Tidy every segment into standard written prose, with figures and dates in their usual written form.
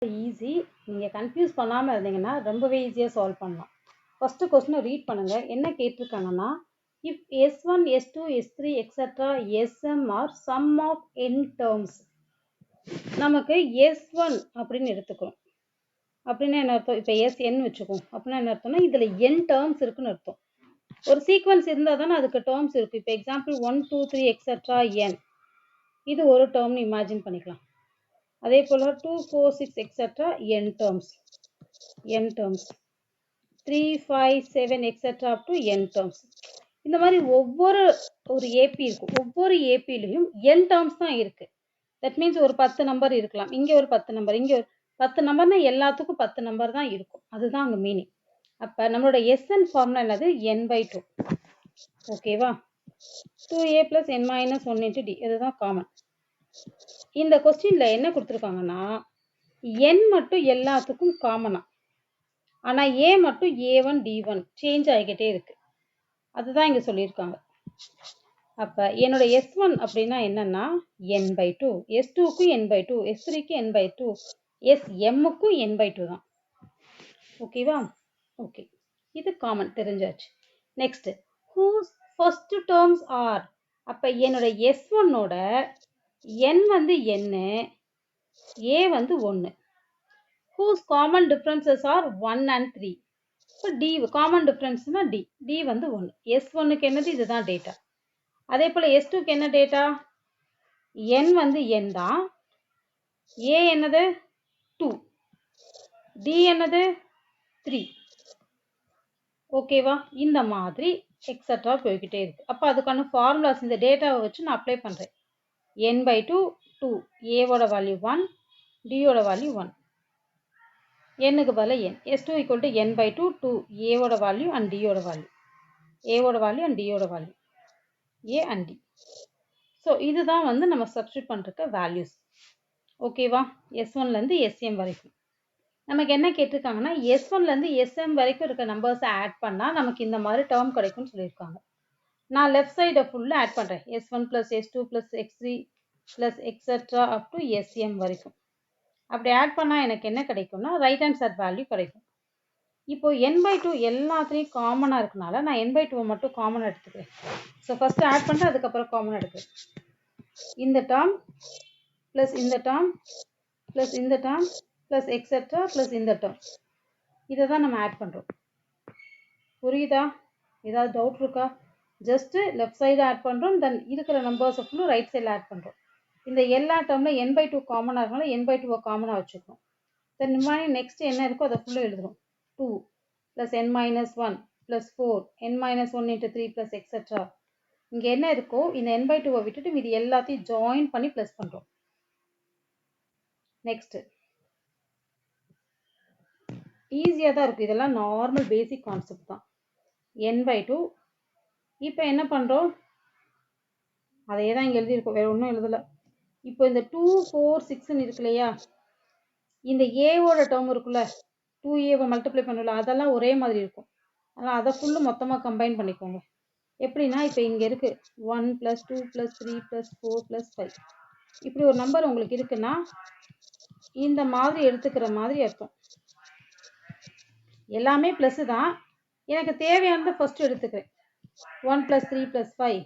Easy. நீங்கள் confuse பண்ணாமல் இருந்தீங்கன்னா ரொம்பவே ஈஸியாக சால்வ் பண்ணலாம். ஃபஸ்ட்டு கொஸ்டினை ரீட் பண்ணுங்கள். என்ன கேட்டிருக்காங்கன்னா, if S1 S2 S3 extra SM are sum of n terms. நமக்கு S1 அப்படின்னு எடுத்துக்கிறோம். அப்படின்னா என்ன அர்த்தம்? இப்போ SN வச்சுக்கோம். அப்படின்னா என்ன அர்த்தம்னா இதில் n டேர்ம்ஸ் இருக்குன்னு அர்த்தம். ஒரு சீக்வன்ஸ் இருந்தால் தானே அதுக்கு டேர்ம்ஸ் இருக்குது. இப்போ எக்ஸாம்பிள் 1 2 3 எக்ஸட்ரா n, இது ஒரு டேர்ம்னு இமேஜின் பண்ணிக்கலாம். அதே போல் 2 4 6 extra n terms 3 5 7 extra up to n terms. இந்த மாதிரி ஒவ்வொரு ஏபி இருக்கும். ஒவ்வொரு ஏபிலையும் n டேர்ம்ஸ் தான் இருக்கு. தட் மீன்ஸ் ஒரு 10 நம்பர் இருக்கலாம், இங்கே ஒரு 10 நம்பர், இங்கே ஒரு 10 நம்பர்னா எல்லாத்துக்கும் 10 நம்பர் தான் இருக்கும். அதுதான் அங்கே மீனிங். அப்போ நம்மளோட SN ஃபார்முலா என்னது? n/2. ஓகேவா? 2a plus n minus 1 into d, இதுதான் காமன். இந்த கொஸ்டின்ல என்ன கொடுத்துருக்காங்கன்னா, n மட்டும் எல்லாத்துக்கும் காமனா, ஆனால் a மட்டும் a1 d1 சேஞ்ச் ஆகிக்கிட்டே இருக்கு. அதுதான் இங்கே சொல்லியிருக்காங்க. அப்போ என்னோட S1 அப்படின்னா என்னன்னா n/2, S2க்கு n/2, S3க்கு n/2, SMக்கு n/2 தான். ஓகேவா? ஓகே, இது காமன் தெரிஞ்சாச்சு. Next, whose first terms are. அப்போ என்னோட S1ஓட n வந்து n, a வந்து 1. Whose common differences are 1 and 3. இப்போ d காமன் டிஃப்ரென்ஸ்னா d வந்து 1. S1க்கு என்னது? இதுதான் டேட்டா. அதே போல் S2க்கு என்ன டேட்டா? n வந்து n தான், a என்னது? 2, d என்னது? 3. ஓகேவா? இந்த மாதிரி எக்ஸட்ரா போய்கிட்டே இருக்கு. அப்போ அதுக்கான ஃபார்முலாஸ் இந்த டேட்டாவை வச்சு நான் அப்ளை பண்ணுறேன். n/2 2, a-ஓட வேல்யூ 1, d-ஓட வேல்யூ 1, n-க்கு பதில் n. S2 = n/2 2, a-ஓட வேல்யூ அண்ட் d-ஓட வேல்யூ, a-ஓட வேல்யூ அண்ட் d-ஓட value, a and d. So இதுதான் வந்து நம்ம சப்ஸ்டியூட் பண்ணுறக்க வேல்யூஸ். ஓகேவா? S1லேருந்து SM வரைக்கும் நமக்கு என்ன கேட்டிருக்காங்கன்னா, S1லேருந்து SM வரைக்கும் இருக்க நம்பர்ஸை ஆட் பண்ணால் நமக்கு இந்த மாதிரி டேர்ம் கிடைக்கும்னு சொல்லியிருக்காங்க. நான் லெஃப்ட் சைடை ஃபுல்லாக ஆட் பண்ணுறேன். S1 + S2 + X3 + extra up to SM வரைக்கும். அப்படி ஆட் பண்ணால் எனக்கு என்ன கிடைக்கும்னா ரைட் ஹேண்ட் சைட் வேல்யூ கிடைக்கும். இப்போது n/2 எல்லாத்துலேயும் காமனாக இருக்கனால நான் n/2 மட்டும் காமனாக எடுத்துக்கிறேன். ஸோ ஃபஸ்ட்டு ஆட் பண்ணிட்டு அதுக்கப்புறம் காமனாக எடுக்கிறேன். இந்த டேர்ம் ப்ளஸ் இந்த டேர்ம் ப்ளஸ் இந்த டேர்ம் ப்ளஸ் எக்ஸட்ரா ப்ளஸ் இந்த டேர்ம், இதை தான் நம்ம ஆட் பண்ணுறோம். புரியுதா? ஏதாவது டவுட் இருக்கா? ஜஸ்ட்டு லெஃப்ட் சைடு ஆட் பண்ணுறோம், தென் இருக்கிற நம்பர்ஸை ஃபுல்லும் ரைட் சைடில் ஆட் பண்ணுறோம். இந்த எல்லா டேர்மில் n/2 காமனாக இருக்கனால n/2 காமனாக வச்சுக்கிறோம். தென் மாதிரி நெக்ஸ்ட் என்ன இருக்கோ அதை ஃபுல்லாக எழுதுகிறோம். 2 + n - 1 + 4 n - 1 × 3 + எக்ஸட்ரா. இங்கே என்ன இருக்கோ இந்த n/2 விட்டுட்டு இது எல்லாத்தையும் ஜாயின் பண்ணி ப்ளஸ் பண்ணுறோம். நெக்ஸ்ட்டு ஈஸியாக தான் இருக்கும். இதெல்லாம் நார்மல் பேசிக் கான்செப்ட் தான். n/2. இப்போ என்ன பண்ணுறோம்? அதே தான் இங்கே எழுதியிருக்கோம், வேறு ஒன்றும் எழுதலை. இப்போ இந்த 2 4 6ன்னு இருக்கு இல்லையா, இந்த ஏவோட டேர்ம் இருக்குல்ல, 2a மல்டிப்ளை பண்ணல, அதெல்லாம் ஒரே மாதிரி இருக்கும். அதனால் அதை ஃபுல்லும் மொத்தமாக கம்பைன் பண்ணிக்கோங்க. எப்படின்னா இப்போ இங்கே இருக்குது 1 + 2 + 3 + 4 + 5. இப்படி ஒரு நம்பர் உங்களுக்கு இருக்குன்னா இந்த மாதிரி எடுத்துக்கிற மாதிரி அர்த்தம். எல்லாமே ப்ளஸ்ஸு தான், எனக்கு தேவையானதை ஃபஸ்ட்டு எடுத்துக்கிறேன். 1 + 3 + 5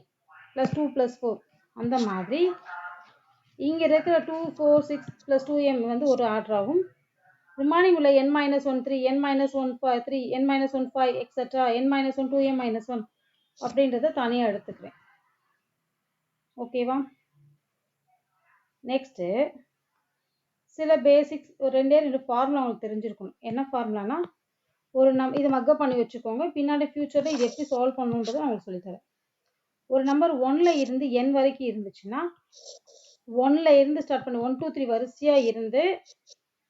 + 2 + 4. அந்த மாதிரி இங்கே இருக்கிற 2 4 6 + 2m வந்து ஒரு ஆர்டர் ஆகும். ரிமைனிங் உள்ள n - 1 3, n - 1 3, n - 1 5 extra n - 1 2m - 1 அப்படின்றத தனியாக எடுத்துக்கிறேன். ஓகேவா? நெக்ஸ்ட்டு சில பேசிக்ஸ், ஒரு 2 ஃபார்முலா உங்களுக்கு தெரிஞ்சிருக்கணும். என்ன ஃபார்முலானா, ஒரு இதை மக்கப் பண்ணி வச்சுக்கோங்க. பின்னாடி ஃபியூச்சரில் இது எப்படி சால்வ் பண்ணணுன்றதை அவங்களுக்கு சொல்லித்தரேன். ஒரு நம்பர் 1ல் இருந்து n வரைக்கும் இருந்துச்சுன்னா 1ல் இருந்து ஸ்டார்ட் பண்ணி 1 2 3 வரிசையாக இருந்து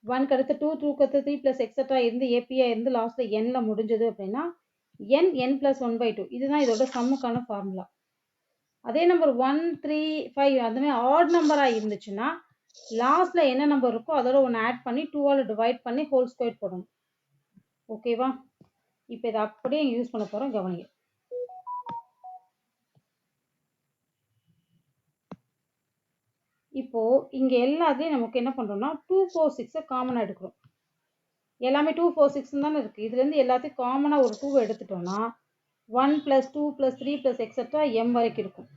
1க்கு அடுத்து 2 2க்கு அடுத்து 3 + எக்ஸட்ரா இருந்து ஏபியாக இருந்து லாஸ்ட்டில் n முடிஞ்சது அப்படின்னா n + 1/2. இதுதான் இதோட சம்முக்கான ஃபார்முலா. அதே நம்பர் 1 3 5 அதுமாதிரி ஆட் நம்பராக இருந்துச்சுன்னா லாஸ்ட்டில் என்ன நம்பர் இருக்கோ அதோட ஒன்று ஆட் பண்ணி 2ஆல் டிவைட் பண்ணி ஹோல் ஸ்கொயர் போடணும். ஓகேவா? இப்போ இதை அப்படியே யூஸ் பண்ண போகிறோம், கவனிங்க. இப்போது இங்கே எல்லாத்துலேயும் நமக்கு என்ன பண்ணுறோம்னா 2 4 6 காமனாக எடுக்கிறோம். எல்லாமே 2 4 6 தானே இருக்குது. இதுலேருந்து எல்லாத்தையும் காமனாக ஒரு 2 எடுத்துட்டோம்னா 1 + 2 + 3 + எக்ஸெட்ரா m வரைக்கும் இருக்கும்.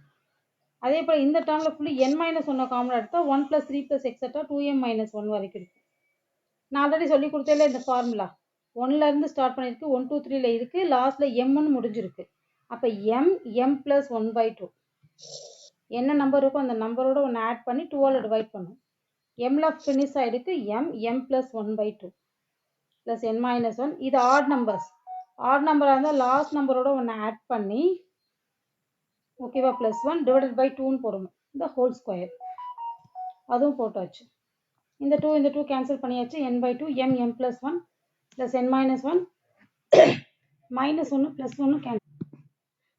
அதே போல் இந்த டேர்மில் ஃபுல்லி n-1 காமனாக எடுத்தால் 1 + 3 + எக்ஸெட்ரா 2m - 1 வரைக்கும் இருக்கும். நான் ஆல்ரெடி சொல்லி கொடுத்தேன்ல இந்த ஃபார்முலா 1லேருந்து ஸ்டார்ட் பண்ணியிருக்கு, 1 2 3ல் இருக்குது, லாஸ்ட்டில் m-ன்னு முடிஞ்சிருக்கு. அப்போ m + 1/2 என்ன நம்பர் இருக்கோ அந்த நம்பரோட ஒன்று ஆட் பண்ணி 2ஆல் டிவைட் பண்ணும். mல ஃபினிஷ் ஆகிருக்கு, m + 1/2 ப்ளஸ் n - 1. இது ஆட் நம்பர்ஸ். ஆட் நம்பராக இருந்தால் லாஸ்ட் நம்பரோட ஒன்று ஆட் பண்ணி ஓகேவா +1 / 2ன்னு போடணும். இந்த ஹோல் ஸ்கொயர் அதுவும் போட்டாச்சு. இந்த 2 கேன்சல் பண்ணியாச்சு. n/2 m + 1 plus n - 1 -1 + 1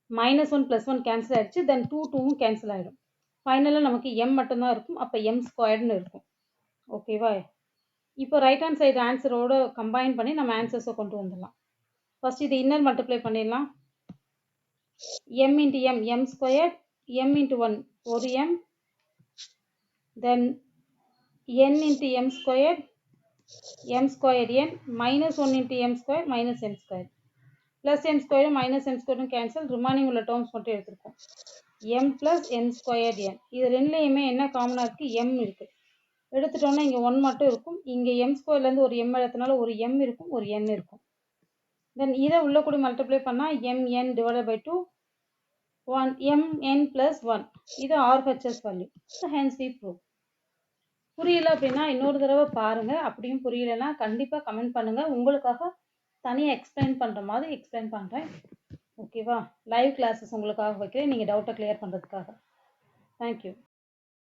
-1 + 1 cancel ஆகிடுச்சு. தென் 2வும் கேன்சல் ஆகிடும். ஃபைனலாக நமக்கு m மட்டும்தான் இருக்கும். அப்போ m² இருக்கும். ஓகேவா? இப்போ ரைட் ஹேண்ட் சைடு ஆன்சரோடு கம்பைன் பண்ணி நம்ம ஆன்சர்ஸை கொண்டு வந்துடலாம். ஃபஸ்ட் இது இன்னர் மல்டிப்ளை பண்ணிடலாம். m × m m², m × 1 ஒரு m, then n × m² m² n -1 × m² -m², plus m² -m² cancel, remaining உள்ள டேர்ம்ஸ் மட்டும் எடுத்துருக்கோம். m + n²n இது ரெண்டுலேயுமே என்ன காமனாக இருக்குது? m இருக்குது. எடுத்துட்டோன்னா இங்கே 1 மட்டும் இருக்கும். இங்கே m²லேருந்து ஒரு m எடுத்தனால ஒரு m இருக்கும், ஒரு n இருக்கும். தென் இதை உள்ள கூட மல்டிப்ளை பண்ணால் mn / 2 mn + 1 இது RHS value. Hence we prove. புரியல அப்படின்னா இன்னொரு தடவை பாருங்கள். அப்படியும் புரியலைன்னா கண்டிப்பாக கமெண்ட் பண்ணுங்கள். உங்களுக்காக தனியாக எக்ஸ்பிளைன் பண்ணுற மாதிரி எக்ஸ்பிளைன் பண்ணுறேன். ஓகேவா? லைவ் கிளாஸஸ் உங்களுக்காக வைக்கிறேன், நீங்கள் டவுட்டை கிளியர் பண்ணுறதுக்காக. தேங்க்யூ.